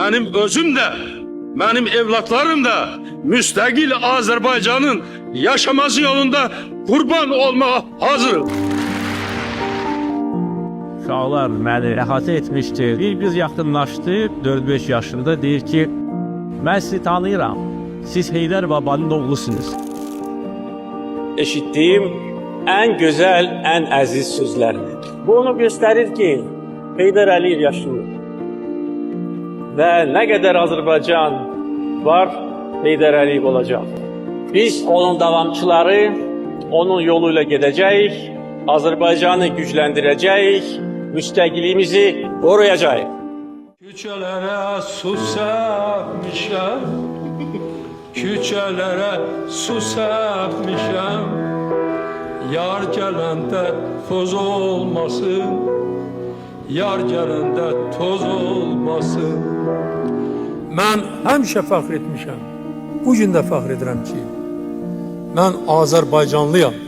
benim özüm de, benim evlatlarım da müstakil Azerbaycan'ın yaşaması yolunda kurban olmaya hazırım. Uşaqlar məni əhatə etmişdir. Bir yaxınlaşdı, 4-5 yaşında deyir ki, mən sizi tanıyıram. Siz Heydər Babanın oğlusunuz. Eşitdiyim ən gözəl, ən əziz sözlərdir. Bu onu göstərir ki, Heydər Əliyev yaşlıdır. Və nə qədər Azərbaycan var, Heydər Əliyev olacaq. Biz onun davamçıları, onun yoluyla gedəcəyik, Azərbaycanı gücləndirəcəyik, müstəqilliyimizi qoruyacağıq. Küçələrə su səpmişəm, küçələrə su səpmişəm, yar gələndə toz olmasın, yar gələndə toz olmasın. Mən həmişə fəxr etmişəm, bugün də fəxr edirəm ki, mən Azərbaycanlıyam.